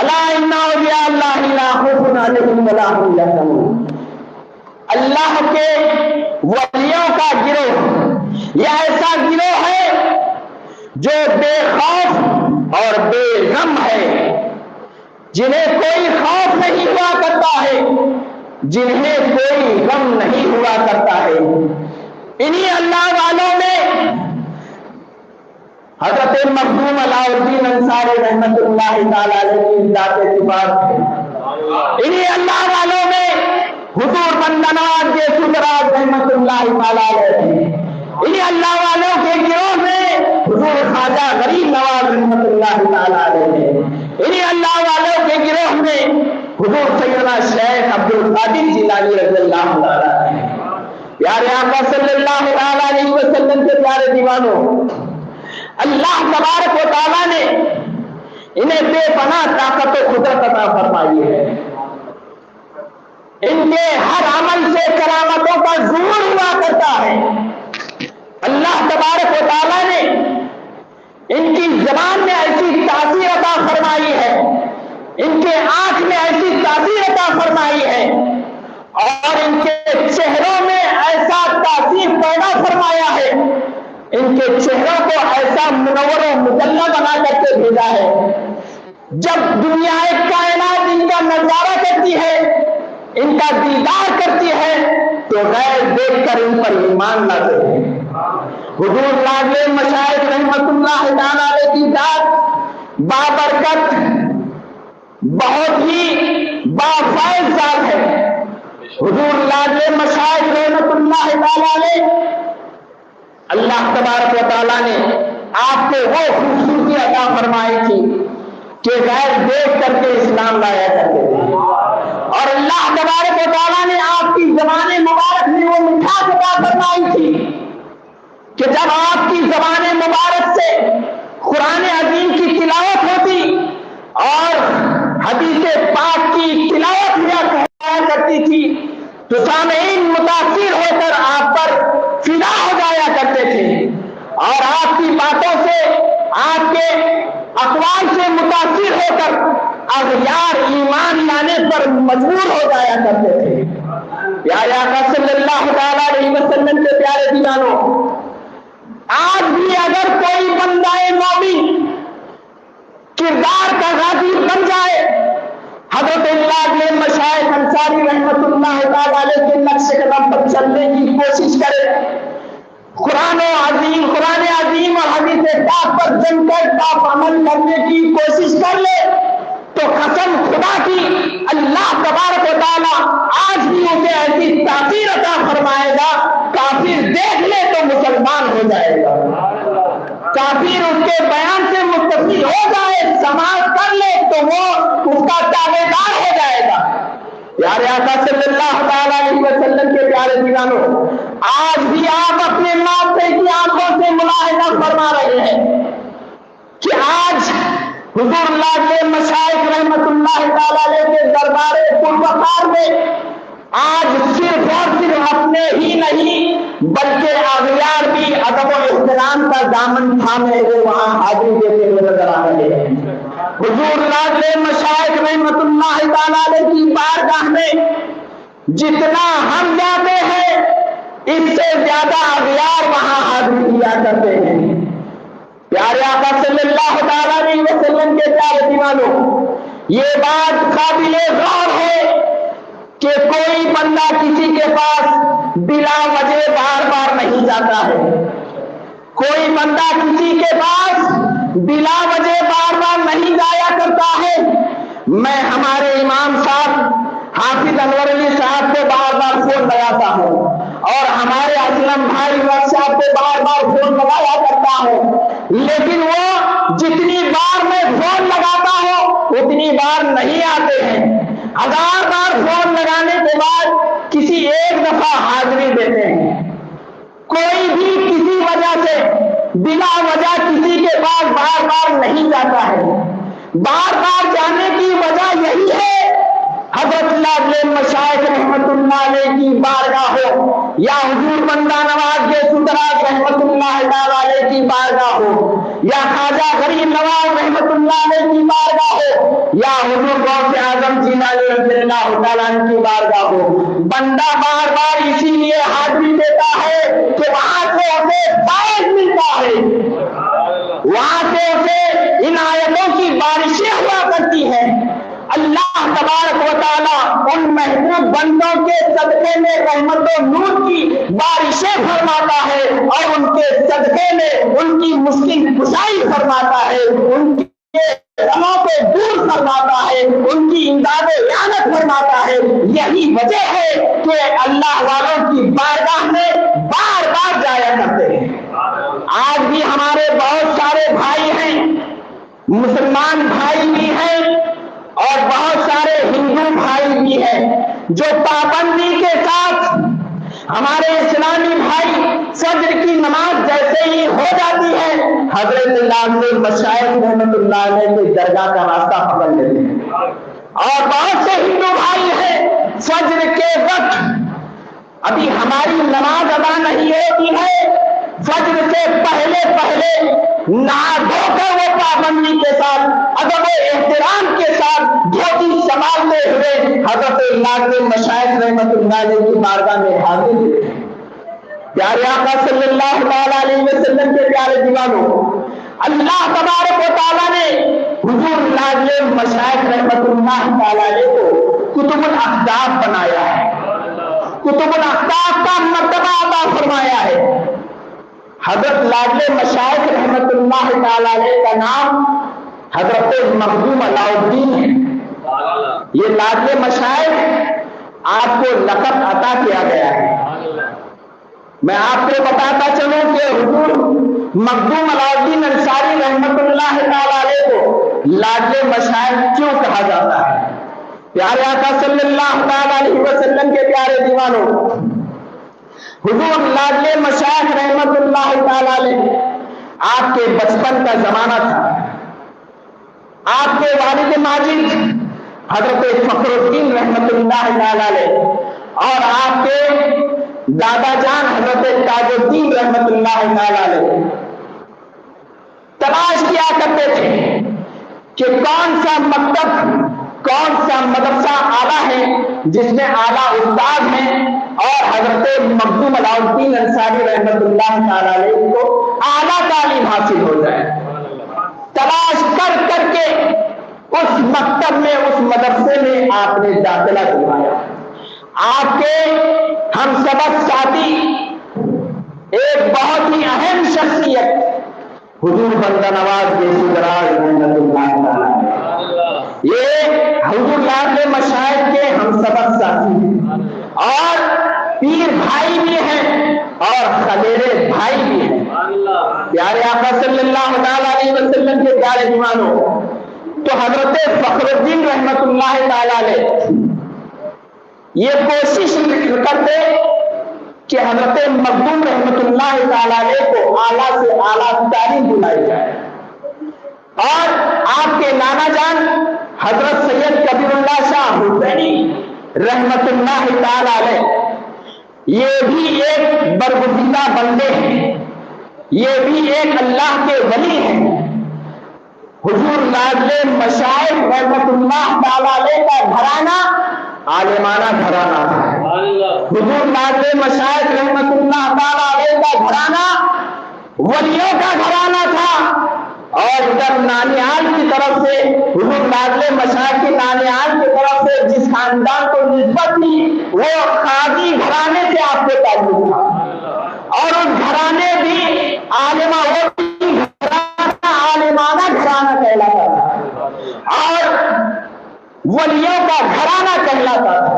الا ان اولیاء اللہ لا خوف علیہم ولا هم یحزنون۔ اللہ کے ولیوں کا گروہ یہ ایسا گروہ ہے جو بے خوف اور بے غم ہے، جنہیں کوئی خوف نہیں ہوا کرتا ہے، جنہیں کوئی غم نہیں ہوا کرتا ہے۔ انہی اللہ والوں میں حضرت مخدوم علاء الدین انصاری رحمت اللہ تعالی علیہ کی ذات صفات ہے۔ انہی اللہ والوں میں حضور بندہ نواز کے سدراج رحمت اللہ تعالی علیہ، انہی اللہ والوں کے گروہ میں حضور خواجہ غریب نواز رحمت اللہ تعالی علیہ، انہی اللہ والوں کے گروہ میں حضور سیدنا شیخ عبد القادر جیلانی رضی اللہ تعالی عنہ۔ پیارے آقا صلی اللہ علیہ وسلم کے پیارے دیوانوں، اللہ تبارک و تعالیٰ نے انہیں بے پناہ طاقت و قدرت عطا فرمائی ہے۔ ان کے ہر عمل سے کرامتوں کا ظہور ہوا کرتا ہے۔ اللہ تبارک و تعالیٰ نے ان کی زبان میں ایسی تاثیر عطا فرمائی ہے، ان کے آنکھ میں ایسی تاثیر عطا فرمائی ہے، اور ان کے چہروں میں ایسا تاثیر پیدا فرمایا ہے، ان کے چہروں کو ایسا منور و مجلہ بنا کر کے بھیجا ہے، جب دنیا کائنات ان کا نظارہ کرتی ہے، ان کا دیدار کرتی ہے، تو غیر دیکھ کر ان پر ایمان لاتے ہیں۔ حضور لاڈلے مشائخ رحمت اللہ تعالی علیہ کی ذات بابرکت، بہت ہی بافیض ذات ہے۔ حضور لاڈلے مشائخ رحمت اللہ تعالی علیہ، اللہ تبارک و تعالیٰ نے آپ کو وہ خوبصورتی عطا فرمائی تھی کہ غیر دیکھ کر کے اسلام لایا کرتے تھے، اور اللہ تبارک و تعالیٰ نے آپ کی زبان مبارک میں وہ مٹھاس عطا فرمائی تھی کہ جب آپ کی زبان مبارک سے قرآن عظیم کی تلاوت ہوتی اور حدیث پاک کی تلاوت ہوا کرتی تھی تو سامعین متاثر ہو کر آپ پر فدا ہو جایا کرتے تھے، اور آپ کی باتوں سے، آپ کے اقوال سے متاثر ہو کر اغیار ایمان لانے پر مجبور ہو جایا کرتے تھے۔ پیارے آقا صلی اللہ تعالی علیہ وسلم کے پیارے دیوانوں، آج بھی اگر کوئی بندہ مومن کردار کا غازی بن جائے، حضرت اللہ مشائخ انصاری رحمت اللہ تعالی علیہ کے نقش قدم پر چلنے کی کوشش کرے، قرآن عظیم اور حدیث پاک پر جم کر پاک عمل کرنے کی کوشش کر لے، تو قسم خدا کی اللہ تبارک و تعالیٰ آج بھی اسے ایسی تاثیر عطا فرمائے گا، کافر دیکھ لے تو مسلمان ہو جائے گا، کافر اس کے بیان سے متفق ہو جائے، سماعت کر لے تو وہ اس کا تابع دار ہو جائے گا۔ پیارے آقا صلی اللہ تعالی علیہ وسلم کے پیارے دیوانوں، آج بھی آپ اپنے ناطے کی آنکھوں سے ملاحظہ فرما رہے ہیں کہ آج حضور لاڈلے مشائخ رحمت اللہ تعالی علیہ کے دربار پروقار میں آج صرف اور صرف اپنے ہی نہیں بلکہ اغیار بھی ادب و احترام کا دامن تھامے ہوئے وہاں حاضری دیتے ہوئے نظر آ رہے ہیں۔ حضور لاڈلے مشائخ رحمت اللہ تعالی علیہ کی بارگاہ میں جتنا ہم جاتے ہیں اس سے زیادہ اغیار وہاں حاضری دیا کرتے ہیں۔ پیارے آقا صلی اللہ تعالی علیہ وسلم کے پیارے دیوانوں، یہ بات قابل غور ہے کہ کوئی بندہ کسی کے پاس بلا وجہ بار بار نہیں جاتا ہے، کوئی بندہ کسی کے پاس بلا وجہ بار بار نہیں جایا کرتا ہے۔ میں ہمارے امام صاحب حافظ انور علی صاحب کو بار بار فون لگاتا ہوں، اور ہمارے اسلم بھائی صاحب کو بار بار فون لگایا کرتا ہوں، لیکن وہ جتنی بار میں فون لگاتا ہوں اتنی بار نہیں آتے ہیں۔ 1000 بار فون لگانے کے بعد کسی ایک دفعہ حاضری دیتے ہیں۔ کوئی بھی کسی وجہ سے بلا وجہ کسی کے پاس بار بار نہیں جاتا ہے۔ بار بار جانے کی وجہ یہی ہے، حضرت لاڈلے مشائخ رحمت اللہ علیہ کی بارگاہ ہو یا حضور بندہ نواز کے دراز رحمت اللہ علیہ کی بارگاہ ہو، یا خواجہ غریب نواز رحمت اللہ علیہ کی بارگاہ ہو، یا حضور غوث اعظم جیلانی رضی اللہ تعالیٰ عنہ کی بارگاہ ہو، بندہ بار بار اسی لیے حاضری دیتا ہے کہ وہاں سے اسے فائد ملتا ہے، وہاں سے اسے عنایتوں کی بارشیں ہوا کرتی ہیں۔ اللہ تبارک و تعالیٰ ان محبوب بندوں کے صدقے میں رحمت و نور کی بارشیں فرماتا ہے، اور ان کے صدقے میں ان کی مشکل کشائی فرماتا ہے، ان کے غموں کو دور فرماتا ہے، ان کی امداد و اعانت فرماتا ہے۔ یہی وجہ ہے کہ اللہ والوں کی بارگاہ میں بار بار جایا کرتے ہیں۔ آج بھی ہمارے بہت سارے بھائی ہیں، مسلمان بھائی بھی ہیں اور بہت سارے ہندو بھائی بھی ہیں، جو پابندی کے ساتھ ہمارے اسلامی بھائی فجر کی نماز جیسے ہی ہو جاتی ہے حضرت لازمی مشائخ رحمت اللہ علیہ کی درگاہ کا راستہ پکڑ لیتے ہیں، اور بہت سے ہندو بھائی ہیں فجر کے وقت ابھی ہماری نماز ادا نہیں ہوتی ہے، فجر سے پہلے نہا دھو کر وہ پابندی کے ساتھ ادب و احترام کے ساتھ دھوتی سنبھالتے ہوئے حضرت لازمی مشائخ رحمت اللہ علیہ کی بارگاہ میں حاضر ہوئے۔ پیارے آقا صلی اللہ علیہ وسلم کے پیارے دیوانوں، اللہ تبارک و تعالیٰ نے حضور لازمی مشائخ رحمت اللہ علیہ کو کتب الاقطاب بنایا ہے، کتب الاقطاب کا مرتبہ عطا فرمایا ہے۔ حضرت لاڈلے مشائخ رحمت اللہ تعالی علیہ کا نام حضرت مخدوم علاء الدین ہے۔ یہ لاڈلے مشائخ آپ کو لقب عطا کیا گیا ہے۔ میں آپ کو بتاتا چلوں کہ حضور مخدوم علاء الدین انصاری رحمت اللہ تعالی علیہ کو لاڈلے مشائخ کیوں کہا جاتا ہے؟ پیارے آقا صلی اللہ تعالی علیہ وسلم کے پیارے دیوانوں، حضور لاڈلے مشائخ رحمت اللہ تعالی علیہ آپ کے بچپن کا زمانہ تھا۔ آپ کے والد ماجد حضرت فخر الدین رحمت اللہ تعالی علیہ اور آپ کے دادا جان حضرت تاج الدین رحمت اللہ تعالی علیہ تلاش کیا کرتے تھے کہ کون سا مکتب، کون سا مدرسہ اعلیٰ ہے جس میں اعلیٰ استاد ہیں اور حضرت مخدوم علاء الدین انصاری رحمت اللہ تعالی علیہ کو اعلیٰ تعلیم حاصل ہو جائے۔ تلاش کر کر کے اس مکتب میں، اس مدرسے میں آپ نے داخلہ دلوایا۔ آپ کے ہم سبق ساتھی ایک بہت ہی اہم شخصیت حضور بندہ نواز دیسی دراز رحمت اللہ تعالی، یہ حضور لاڈلے مشائخ کے ہم سبق ساتھی ہیں اور پیر بھائی بھی ہیں اور خلیرے بھائی بھی ہیں۔ پیارے آقا صلی اللہ علیہ وسلم کے پیارے دیوانوں، تو حضرت فخر الدین رحمت اللہ تعالی علیہ یہ کوشش کرتے کہ حضرت مخدوم رحمت اللہ تعالی علیہ کو اعلیٰ سے اعلیٰ تعلیم دلائی جائے، اور آپ کے نانا جان حضرت سید کبیر اللہ شاہ حسینی رحمت اللہ تعالی علیہ یہ بھی ایک برگزیدہ بندے ہیں، یہ بھی ایک اللہ کے ولی ہیں۔ حضور لاڈلے مشائخ رحمت اللہ تعالی علیہ کا گھرانہ عالمانہ گھرانہ تھا۔ حضور لاڈلے مشائخ رحمت اللہ تعالی علیہ کا گھرانہ ولیوں کا گھرانہ تھا، اور ادھر نانیال کی طرف سے حضور لاڈلے مشائخ کی نانیال کی طرف سے جس خاندان کو نسبت تھی وہ قاضی گھرانے سے آپ کو تعلق تھا، اور اس گھرانے بھی عالمانہ گھرانہ کہلاتا تھا اور ولیوں کا گھرانہ کہلاتا تھا،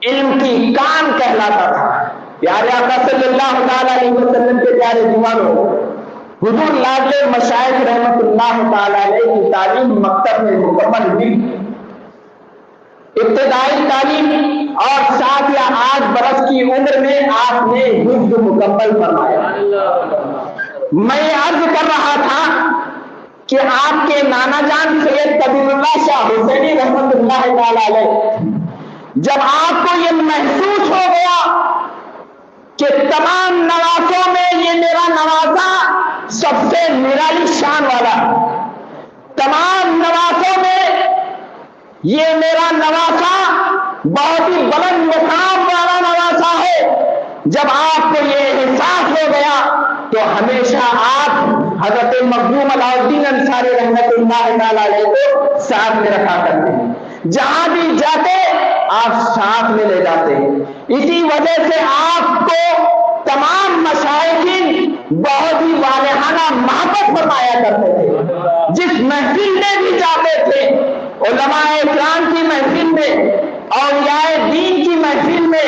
علم کی کان کہلاتا تھا۔ پیارے آقا صلی اللہ علیہ وسلم کے پیارے دیوانوں، حضور لاڈلے مشائخ رحمت اللہ تعالی علیہ کی تعلیم مکتب میں مکمل ہوئی۔ ابتدائی تعلیم اور 7 یا 8 برس کی عمر میں آپ نے حفظ مکمل فرمایا۔ میں عرض کر رہا تھا کہ آپ کے نانا جان سید کبیر اللہ شاہ حسینی رحمت اللہ تعالی علیہ جب آپ کو یہ محسوس ہو گیا کہ تمام نوازوں میں یہ میرا نوازا سب سے نرالی شان والا، تمام نوازوں میں یہ میرا نوازا بہت ہی بلند مقام والا نوازا ہے۔ جب آپ کو یہ احساس ہو گیا تو ہمیشہ آپ حضرت مخدوم علاء الدین انصاری رحمۃ اللہ تعالی علیہ کو ساتھ میں رکھا کرتے ہیں، جہاں بھی جاتے آپ ساتھ میں لے جاتے ہیں۔ اسی وجہ سے آپ کو تمام مشائخین بہت ہی والہانہ محبت فرمایا کرتے تھے۔ جس محفل میں بھی جاتے تھے، علماء اکرام کی محفل میں، اولیاء دین کی محفل میں،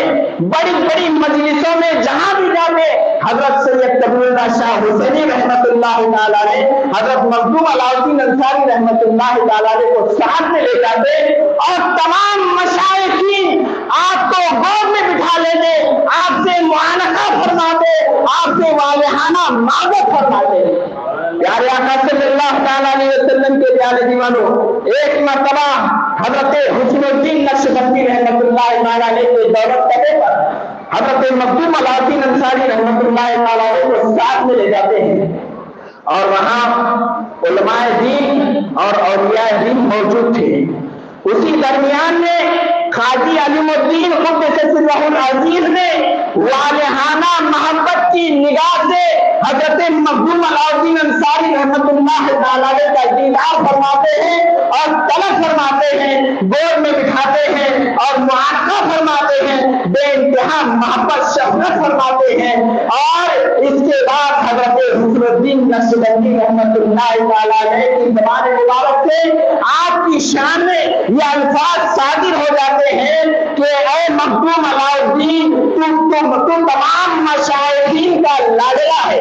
بڑی بڑی مجلسوں میں جہاں بھی جاتے حضرت سید کبیر اللہ شاہ حسینی رحمۃ اللہ تعالی علیہ، حضرت مخدوم علاء الدین انصاری رحمۃ اللہ تعالی علیہ کو ساتھ میں لے جاتے اور تمام مشائخین آپ کو گود میں بٹھا لیتے، آپ سے معانقہ فرماتے، آپ سے والہانہ محبت فرماتے۔ پیارے آقا صلی اللہ تعالی علیہ وسلم کے پیارے دیوانوں، ایک مرتبہ حضرت حسن الدین نقشبندی رحمۃ اللہ تعالی علیہ کے دولت قدے پر حضرت مخدوم علاء الدین انصاری رحمۃ اللہ تعالی علیہ کو ساتھ میں لے جاتے ہیں، اور وہاں علماء دین اور اولیاء دین موجود تھے۔ اسی درمیان میں قاضی علیم الدین قدس سرہ العزیز نے والہانہ محبت کی نگاہ سے حضرت مخدوم علاء الدین انصاری رحمۃ اللہ تعالی علیہ کا دیدار فرماتے ہیں اور طلب فرماتے ہیں، گود میں بٹھاتے ہیں اور معانقہ فرماتے ہیں، بے انتہا محبت شفقت فرماتے ہیں۔ اور اس کے بعد حضرت حسن الدین نقشبندی رحمۃ اللہ تعالی علیہ کی زبان مبارک سے آپ کی شان میں یہ الفاظ صادر ہو جاتے ہیں کہ اے مخدوم علاء الدین، تو تمام مشائخین کا لاڈلا ہے۔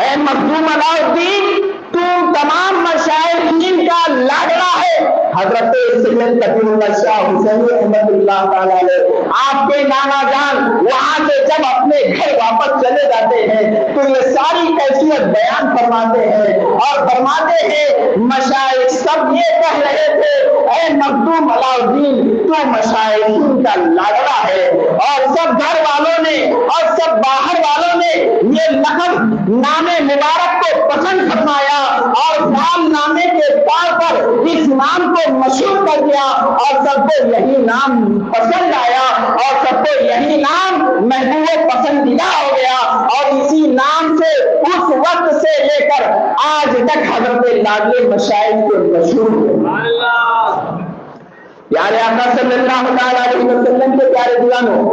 اے مخدوم علاء الدین، تو تمام مشائخین کا لاڈلا ہے۔ حضرت سید کبیر اللہ شاہ حسینی رحمۃ اللہ تعالی علیہ آپ کے نانا جان وہاں سے جب اپنے گھر واپس چلے جاتے ہیں تو یہ ساری کیفیت بیان فرماتے ہیں اور فرماتے ہیں مشائخ سب یہ کہہ رہے تھے اے مخدوم علاء الدین تو مشائخین کا لاڈلا ہے، اور سب گھر والوں نے اور سب باہر والوں نے یہ لقب نام مبارک کو پسند فرمایا اور نام نامے کے طور پر اس نام کو مشہور کر دیا، اور سب کو یہی نام پسند آیا اور سب کو یہی نام محبوب پسندیدہ ہو گیا، اور اسی نام سے اس وقت سے لے کر آج تک حضرت لاڈلے مشائخ کو مشہور ہوئے۔ پیارے آقا صلی اللہ علیہ وسلم کے پیارے دیوانوں،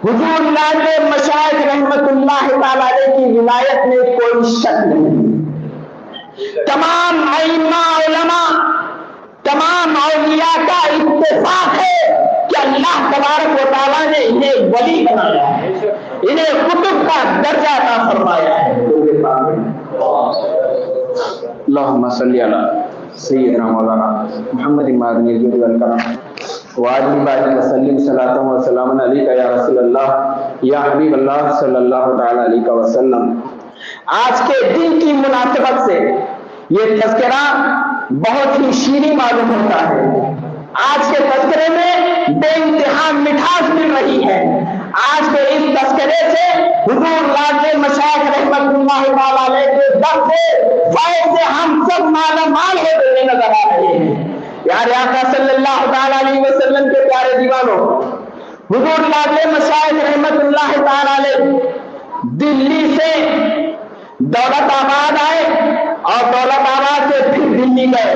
حضور لاڈلے مشائخ رحمت اللہ تعالی علیہ کی ولایت میں کوئی شک نہیں۔ تمام ائمہ علماء، تمام اولیاء کا اتفاق ہے کہ اللہ تبارک و تعالیٰ نے انہیں ولی بنایا ہے، انہیں قطب کا درجہ عطا فرمایا ہے۔ اللہم صلی علی سیدنا مولانا محمد معدن الجود والکرم وآلہ وآلہ وسلم صلاۃ و سلام علیک یا رسول اللہ یا حبیب اللہ صلی اللہ تعالی علیہ وسلم۔ آج کے دن کی مناسبت سے یہ تذکرہ بہت ہی شیریں معلوم ہوتا ہے۔ آج کے تذکرے میں بے انتہا مٹھاس مل رہی ہے۔ آج کے اس تذکرے سے حضور لاڈلے مشائخ رحمت اللہ تعالی علیہ کے در سے فیض سے ہم سب مالا مال ہوتے ہوئے نظر آ رہے ہیں۔ پیارے آقا صلی اللہ تعالی علیہ وسلم کے پیارے دیوانوں، حضور لاڈلے مشائخ رحمت اللہ تعالی علیہ دلی سے دولت آباد آئے اور دولت آباد سے پھر دلی گئے،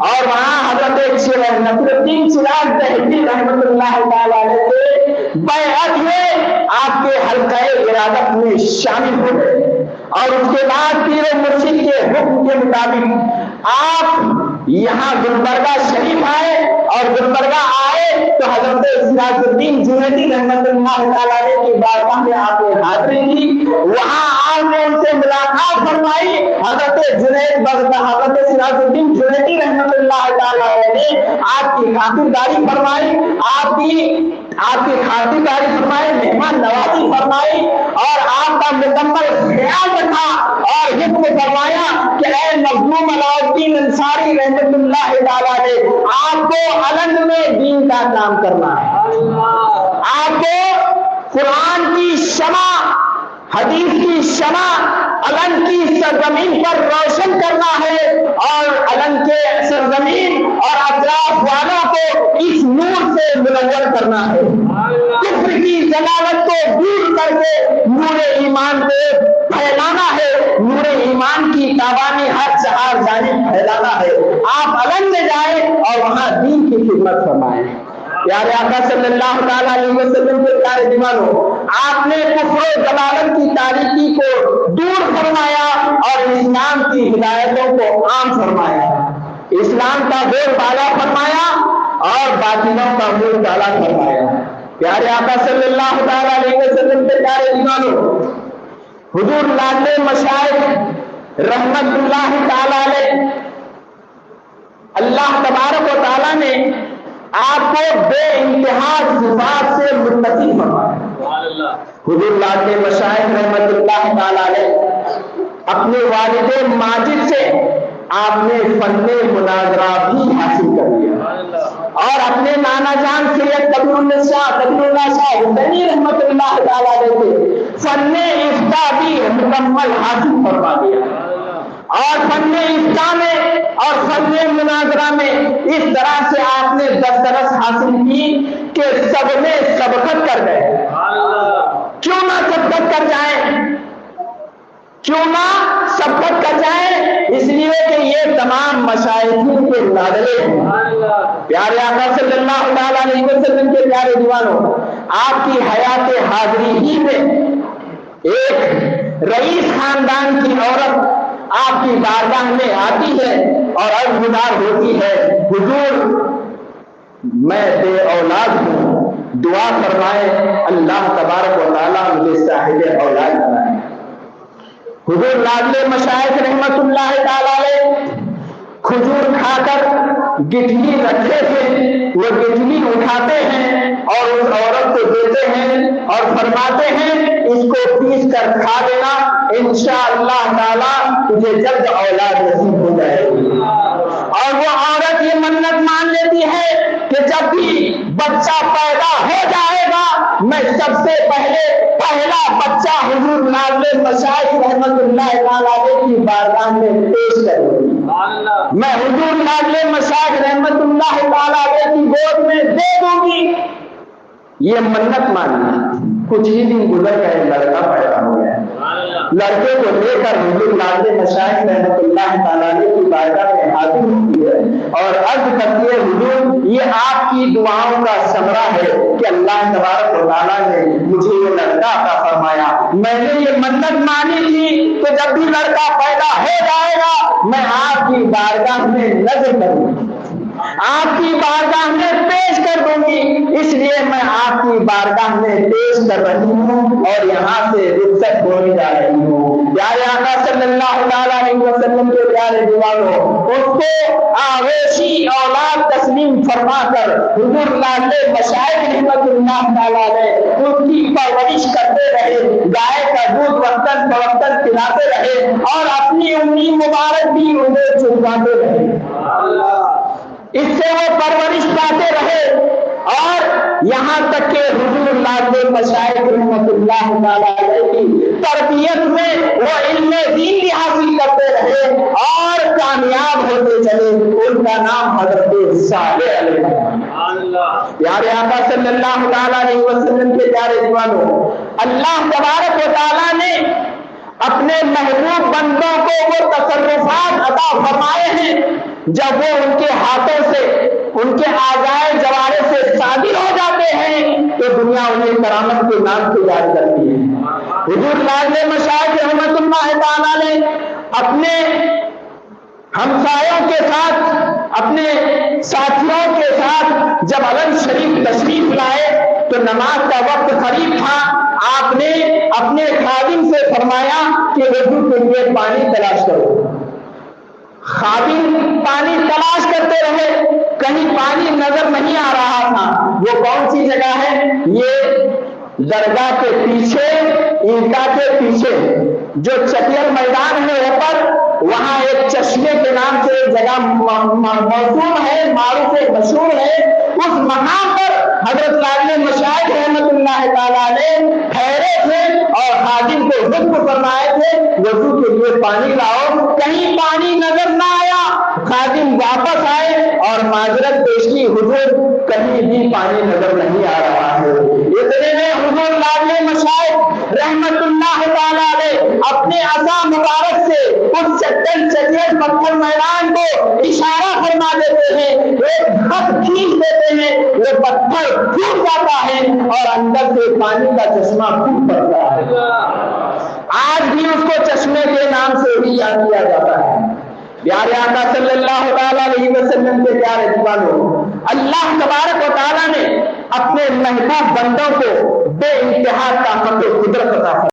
اور وہاں حضرت نصر الدین شیراز دہلوی رحمت اللہ تعالی علیہ سے بیعت ہوئے، آپ کے حلقہ ارادت میں شامل ہوئے، اور اس کے بعد پیر و مرشد کے حکم کے مطابق آپ یہاں گلبرگہ شریف آئے، اور گلبرگہ آئے تو حضرت سراج الدین جنیدی رحمت اللہ تعالی علیہ کی بارگاہ میں آپ نے حاضری دی۔ وہاں آپ نے ان سے ملاقات فرمائی۔ حضرت حضرت سراج الدین جنیدی رحمت اللہ تعالی علیہ نے آپ کی خاطرداری فرمائی، آپ کی خاطرداری فرمائی، مہمان نوازی فرمائی، اور آپ کا مکمل خیال رکھا اور حکم فرمایا کہ اے مخدوم علاء الدین انصاری رحمت اللہ تعالی علیہ، آپ کو علن میں دین کا کام کرنا ہے، آپ کو قرآن کی شمع، حدیث کی شمع علم کی سرزمین پر روشن کرنا ہے اور علم کے سرزمین اور اطراف والوں کو اس نور سے منور کرنا ہے۔ کفر کی ضلالت کو دور کر کے نور ایمان کو پھیلانا ہے، نور ایمان کی تابانی ہر چہار جانب پھیلانا ہے۔ آپ علم میں جائیں اور وہاں دین کی خدمت فرمائیں۔ پیارے آقا صلی اللہ تعالیٰ علیہ وسلم کے پیارے دیوانوں، آپ نے کفر و ضلالت کی تاریکی کو دور فرمایا اور اسلام کی ہدایتوں کو عام فرمایا، اسلام کا بول بالا فرمایا اور باطلوں کا بول بالا فرمایا۔ پیارے آقا صلی اللہ تعالیٰ علیہ وسلم کے پیارے دیوانوں، حضور لاڈلے مشائخ رحمت اللہ تعالیٰ علیہ، اللہ تبارک و تعالیٰ نے آپ کو بے انتہا صفات سے متصف فرمایا۔ حضور لاڈلے مشائخ رحمت اللہ تعالیٰ علیہ اپنے والد ماجد سے آپ نے فن مناظرہ بھی حاصل کر لیا اور اپنے نانا جان سید قبیل اللہ شاہ حسینی رحمت اللہ تعالیٰ علیہ سے فن افتاء بھی مکمل حاصل فرما دیا اور فن افتاء میں اور فن مناظرہ میں اس طرح سے آپ نے دسترس حاصل کی کہ سب نے سبقت کر گئے۔ کیوں نہ سبقت کر جائیں، کیوں نہ سبقت کر جائیں، اس لیے کہ یہ تمام مشائخین کے لاڈلے ہیں۔ پیارے آقا صلی اللہ تعالیٰ علیہ وسلم کے پیارے دیوانوں، آپ کی حیات حاضری ہی میں ایک رئیس خاندان کی عورت آپ کی بارگاہ میں آتی ہے اور عرض گزار ہوتی ہے، حضور میں بے اولاد ہوں، دعا فرمائے اللہ تبارک و تعالیٰ مجھے صاحب اولاد بنائے۔ حضور لاڈلے مشائخ رحمت اللہ تعالیٰ علیہ کھجور کھا کر گٹھلی رکھے تھے، وہ گٹھلی اٹھاتے ہیں اور اس عورت کو دیتے ہیں اور فرماتے ہیں اس کو پیس کر کھا لینا، انشاءاللہ تعالیٰ تجھے جلد اولاد نصیب ہو جائے گی۔ اور وہ عورت یہ منت مان لیتی ہے کہ جب بھی بچہ پیدا ہو جائے گا میں سب سے پہلا بچہ حضور لاڈلے مشائخ رحمت اللہ تعالیٰ کی بارگاہ میں پیش کروں گی، میں حضور لاڈلے مشائخ رحمت اللہ تعالیٰ کی گود میں دے دوں گی۔ یہ منت مانی، کچھ ہی دن گزر گئے، لڑکا پیدا ہو گیا، لڑکے کو لے کر حضور لاڈلے مشائخ رحمت اللہ تعالیٰ کی بارگاہ میں حاضر ہوتی ہے اور عرض کرتی ہے حضور یہ آپ کی دعاؤں کا ثمرہ ہے کہ اللہ تبارک و تعالیٰ نے مجھے یہ لڑکا عطا فرمایا، میں نے یہ منت مانی تھی کہ جب بھی لڑکا پیدا ہو جائے گا میں آپ کی بارگاہ میں نظر کروں گی، آپ کی بارگاہ میں پیش کر دوں گی، اس لیے میں آپ کی بارگاہ میں پیش کر رہی ہوں اور یہاں سے رخصت ہونے جا رہی ہوں۔ پیارے آقا صلی اللہ تعالیٰ علیہ وسلم کے پیارے دیوانوں، اس کو آغوشی اولاد تسلیم فرما کر حضور لاڈلے مشائخ رحمت اللہ تعالیٰ نے اس کی پرورش کرتے رہے، گائے کا دودھ وقتاً فوقتاً پلاتے رہے اور اپنی امی مبارک بھی انہیں چماتے رہے، اس سے وہ پرورش پاتے رہے اور یہاں تک کہ حضور لاڈلے مشائخ رحمت اللہ تعالیٰ علیہ کی تربیت میں وہ علم دین بھی حاصل کرتے رہے اور کامیاب ہوتے چلے۔ ان کا نام حضرت صالح علیہ السلام۔ پیارے آقا صلی اللہ تعالیٰ علیہ وسلم کے پیارے دیوانوں، اللہ تبارک و تعالیٰ نے اپنے محبوب بندوں کو وہ تصرفات عطا فرمائے ہیں جب وہ ان کے ہاتھوں سے ان کے اعضائے جوارح سے صادر ہو جاتے ہیں تو دنیا انہیں کرامت کے نام سے یاد کرتی ہے۔ حضور لاڈلے مشائخ رحمت اللہ تعالیٰ نے اپنے ہمسایوں کے ساتھ، اپنے ساتھیوں کے ساتھ جب علم شریف تشریف لائے تو نماز کا وقت قریب تھا، آپ نے اپنے خادم سے فرمایا کہ وضو کے لیے پانی تلاش کرو۔ خادم پانی تلاش کرتے رہے، کہیں پانی نظر نہیں آ رہا تھا۔ وہ کون سی جگہ ہے؟ یہ درگاہ کے پیچھے، عیدگاہ کے پیچھے جو چٹیل میدان ہے اوپر، وہاں ایک چشمے کے نام سے ایک جگہ موسوم ہے، معروف ہے، مشہور ہے، اس مقام پر حضرت لاڈلے مشائخ رحمت اللہ تعالیٰ نے ٹھہرے تھے اور خادم کو حکم فرمائے تھے وضو کے لیے پانی لاؤ، کہیں پانی نظر نہ آیا، خادم واپس آئے اور معذرت پیش کی، حضور کہیں بھی پانی نظر نہیں آ رہا ہے۔ اتنے میں حضور لاڈلے مشائخ رحمت اللہ تعالیٰ علیہ اپنے عصا مبارک سے اس چٹل چٹیل پتھر میدان کو اشارہ فرما دیتے ہیں، ایک خط کھینچ دیتے ہیں، وہ پتھر پھوٹ جاتا ہے اور اندر سے پانی کا چشمہ پھوٹ پڑتا ہے۔ آج بھی اس کو چشمے کے نام سے ہی یاد کیا جاتا ہے۔ پیارے آقا صلی اللہ تعالیٰ علیہ وسلم کے پیارے دیوانوں، اللہ تبارک و تعالیٰ نے اپنے محبوب بندوں کو بے انتہا طاقت و قدرت عطا فرمائی۔